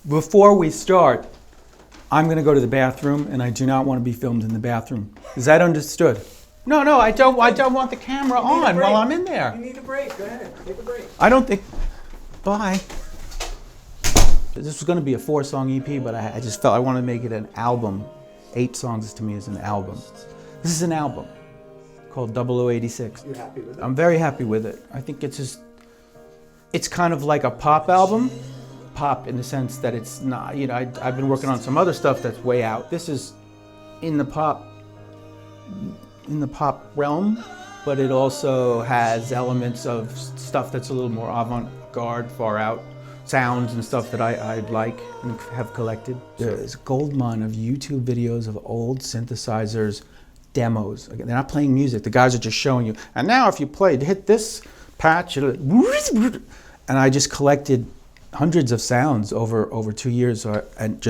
Before we start, I'm going to go to the bathroom, and I do not want to be filmed in the bathroom. Is that understood? No, I don't want the camera on while I'm in there. You need a break. Go ahead. Take a break. I don't think... Bye. This was going to be a 4-song EP, but I just felt I wanted to make it an album. 8 songs to me is an album. This is an album called 0086. You're happy with it? I'm very happy with it. I think it's kind of like a pop album. Pop in the sense that it's not, I've been working on some other stuff that's way out. This is in the pop realm, but it also has elements of stuff that's a little more avant-garde, far out sounds and stuff that I like and have collected. There's a gold mine of YouTube videos of old synthesizers, demos. Again, they're not playing music, the guys are just showing you. And now if you hit this patch, and I just collected hundreds of sounds over 2 years, it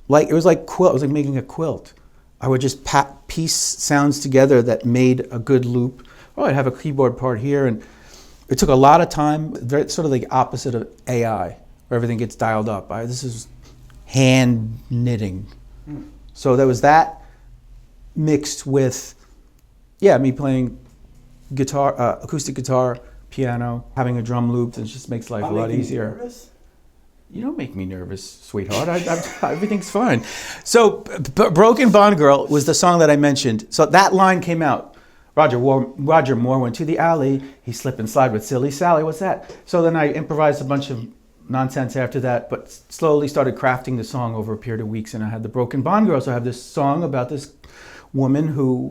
was like making a quilt. I would just piece sounds together that made a good loop. Oh, I'd have a keyboard part here, and it took a lot of time. Sort of the opposite of AI, where everything gets dialed up. This is hand knitting. So there was that mixed with, me playing guitar, acoustic guitar, piano, having a drum loop. It just makes life a lot easier. Nervous? You don't make me nervous, sweetheart. Everything's fine. So, Broken Bond Girl was the song that I mentioned. So that line came out. Roger Moore went to the alley. He slipped and slide with Silly Sally. What's that? So then I improvised a bunch of nonsense after that, but slowly started crafting the song over a period of weeks. And I had the Broken Bond Girl. So I have this song about this woman who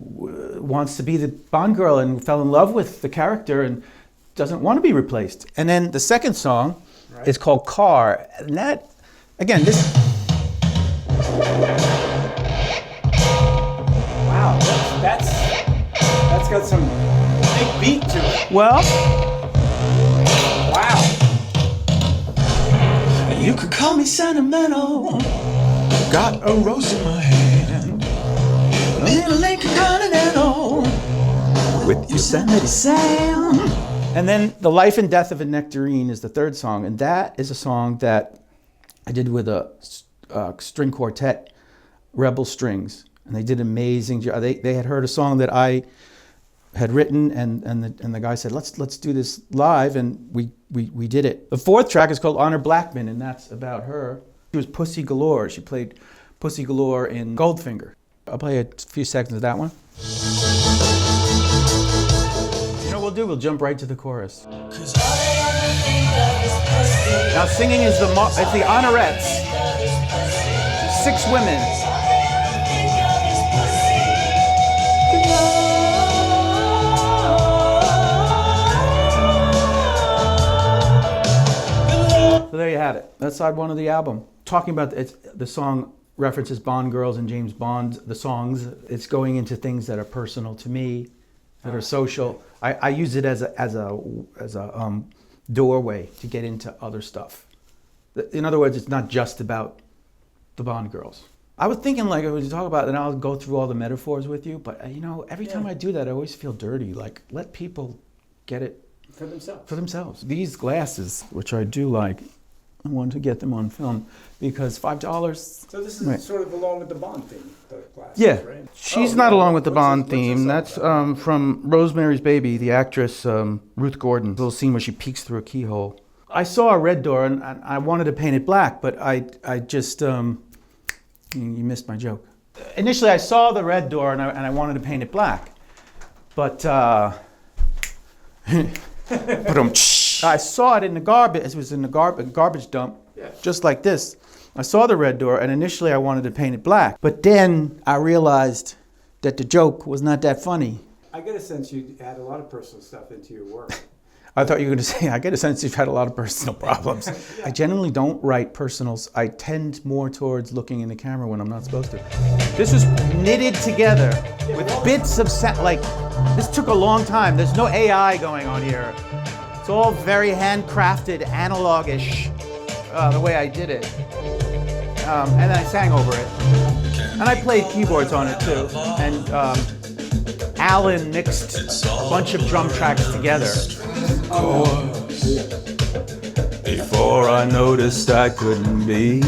wants to be the Bond Girl and fell in love with the character and doesn't want to be replaced. And then the second song is called Car. And that, again, this... Wow, that's got some big beat to it. Well... Wow. You could call me sentimental. Got a rose in my hand. In a Lincoln Continental. With Yosemite Sam. And then The Life and Death of a Nectarine is the third song, and that is a song that I did with a string quartet, Rebel Strings, and they did an amazing job. They had heard a song that I had written, and the guy said, let's do this live, and we did it. The fourth track is called Honor Blackman, and that's about her. She was Pussy Galore. She played Pussy Galore in Goldfinger. I'll play a few seconds of that one. We'll jump right to the chorus. Now singing is the honorettes. 6 women. So there you have it. That's side 1 of the album. Talking about the song references Bond girls and James Bond, the songs. It's going into things that are personal to me, that are social. I use it as a doorway to get into other stuff. In other words, it's not just about the Bond girls. I was thinking like I was talk about, and I'll go through all the metaphors with you. But every time I do that, I always feel dirty. Like let people get it for themselves. For themselves. These glasses, which I do like, I wanted to get them on film because $5. So this is sort of along with the Bond theme, the glasses, yeah. Right? She's not along with the Bond theme. That's from Rosemary's Baby, the actress Ruth Gordon. Little scene where she peeks through a keyhole. I saw a red door and I wanted to paint it black, but I just, you missed my joke. Initially I saw the red door and I wanted to paint it black, but I saw it in the garbage. It was in the garbage dump, just like this. I saw the red door, and initially I wanted to paint it black. But then I realized that the joke was not that funny. I get a sense you add a lot of personal stuff into your work. I thought you were going to say, I get a sense you've had a lot of personal problems. Yeah. I generally don't write personals. I tend more towards looking in the camera when I'm not supposed to. This was knitted together with bits of like, this took a long time. There's no AI going on here. It's all very handcrafted, analog-ish, the way I did it. And then I sang over it. And I played keyboards on it too. And Alan mixed a bunch of drum tracks together. before I noticed I couldn't be.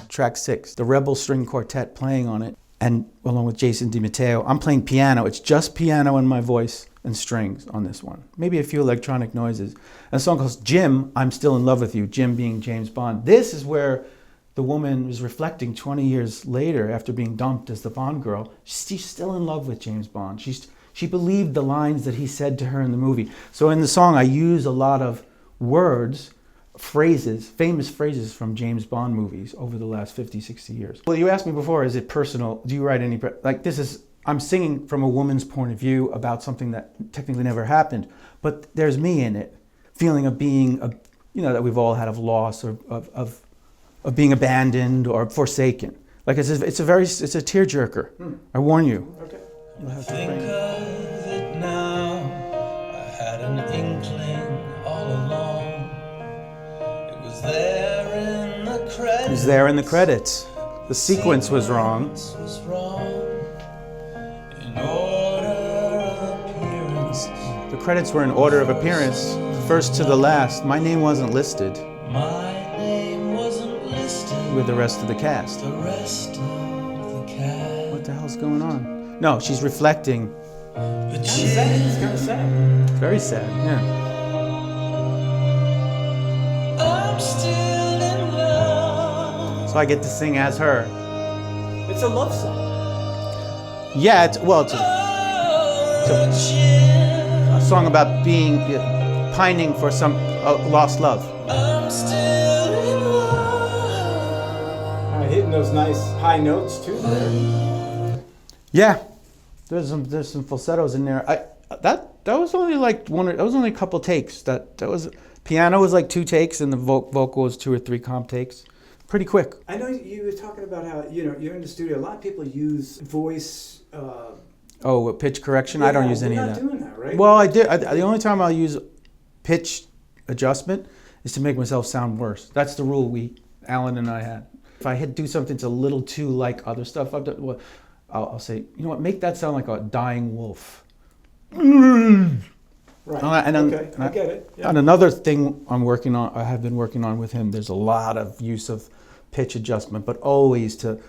Track 6, the Rebel String Quartet playing on it, and along with Jason DiMatteo. I'm playing piano. It's just piano and my voice and strings on this one. Maybe a few electronic noises. And a song called Jim, I'm Still in Love with You. Jim being James Bond. This is where the woman was reflecting 20 years later after being dumped as the Bond girl. She's still in love with James Bond. She believed the lines that he said to her in the movie. So in the song, I use a lot of words, phrases, famous phrases from James Bond movies over the last 50, 60 years. Well, you asked me before, is it personal? Do you write any, like this is, I'm singing from a woman's point of view about something that technically never happened, but there's me in it, feeling of being, that we've all had of loss or of being abandoned or forsaken. Like it's a tearjerker. I warn you. Okay. You'll have to Think bring it. of it now. I had an inkling all along. It was there in the credits. It was there in the credits. The sequence was wrong. Was wrong. In order of appearance. The credits were in order of appearance, first to the last. My name wasn't listed My name wasn't listed with the rest of the cast. the rest of the cast. What the hell's going on? No, she's reflecting. But It's kind of sad. Very sad, yeah. I'm still in love. So I get to sing as her. It's a love song. Yeah, it's a Jim, song about being, pining for some lost love. I'm still in love. Hitting those nice high notes too there. Yeah, there's some falsettos in there. That was only like that was only a couple takes. That was piano was like 2 takes and the vocal was 2 or 3 comp takes. Pretty quick. I know you were talking about how you're in the studio. A lot of people use voice. Pitch correction. I don't use any of that. You're not doing that, right? Well, I did. The only time I'll use pitch adjustment is to make myself sound worse. That's the rule Alan and I had. If I had to do something that's a little too like other stuff I've done, well, I'll say, you know what, make that sound like a dying wolf. Right. I get it. Yeah. And another thing I have been working on with him, there's a lot of use of pitch adjustment, but always to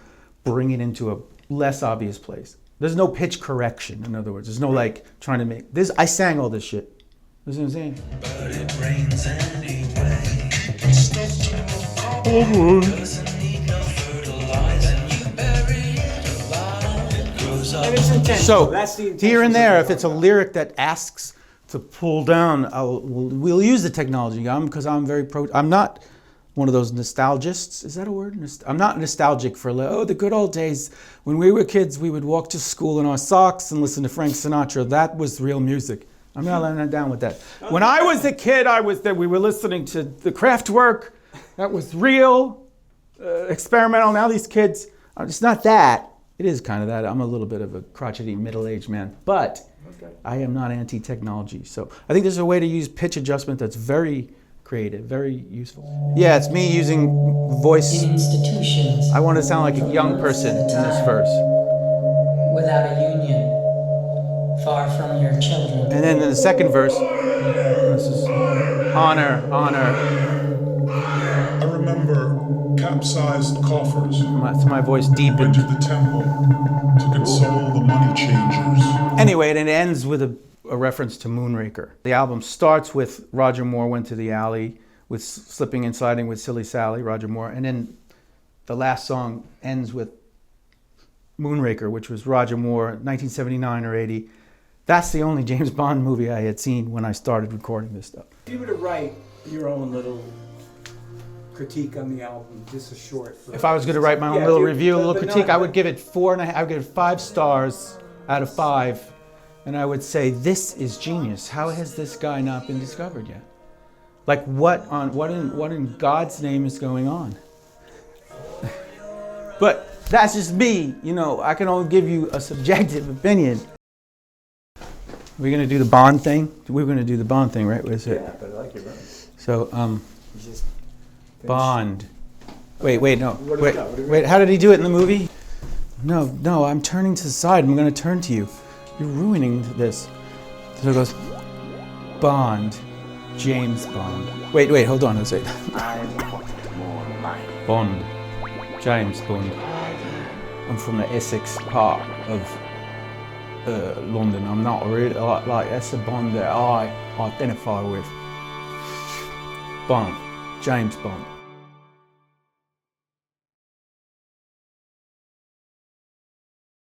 bring it into a less obvious place. There's no pitch correction, in other words. There's no like trying to make this. I sang all this shit. You see what I'm saying? But it rains anyway. Doesn't need no fertilizer. You bury it alive. It grows up. And it's intentional. So That's the here and intentions there, of if the it's a song. lyric that asks to pull down, we'll use the technology. Because I'm not one of those nostalgists. Is that a word? I'm not nostalgic for the good old days when we were kids. We would walk to school in our socks and listen to Frank Sinatra. That was real music. I'm not letting that down with that. When I was a kid, we were listening to the Kraftwerk. That was real, experimental. Now these kids, it's not that. It is kind of that. I'm a little bit of a crotchety middle-aged man, but I am not anti-technology. So I think there's a way to use pitch adjustment that's very creative, very useful. Yeah, it's me using voice. In institutions. I want to sound like a young person in this verse. Without a union. Far from your children. And then in the second verse, this is honor. I remember capsized coffers My voice went deepened. to the temple to console the money changers. Anyway, and it ends with a reference to Moonraker. The album starts with Roger Moore went to the alley with Slipping and Sliding with Silly Sally, Roger Moore, and then the last song ends with Moonraker, which was Roger Moore, 1979 or 80. That's the only James Bond movie I had seen when I started recording this stuff. If you were to write your own little critique on the album, just a short. If I was going to write my own little review, a little critique, I would give it 4.5. I would give it 5 stars out of 5, and I would say this is genius. How has this guy not been discovered yet? Like what in God's name is going on? But that's just me. I can only give you a subjective opinion. We're going to do the Bond thing. We're going to do the Bond thing, right? What is it? Yeah, but I like your run. So, Just Bond. Wait, no. What do we got? Wait, how did he do it in the movie? No, I'm turning to the side. I'm going to turn to you. You're ruining this. So it goes, Bond. James Bond. Wait, hold on a sec. Bond. James Bond. I'm from the Essex part of London. I'm not really, like that's a Bond that I identify with. Bond. James Bond.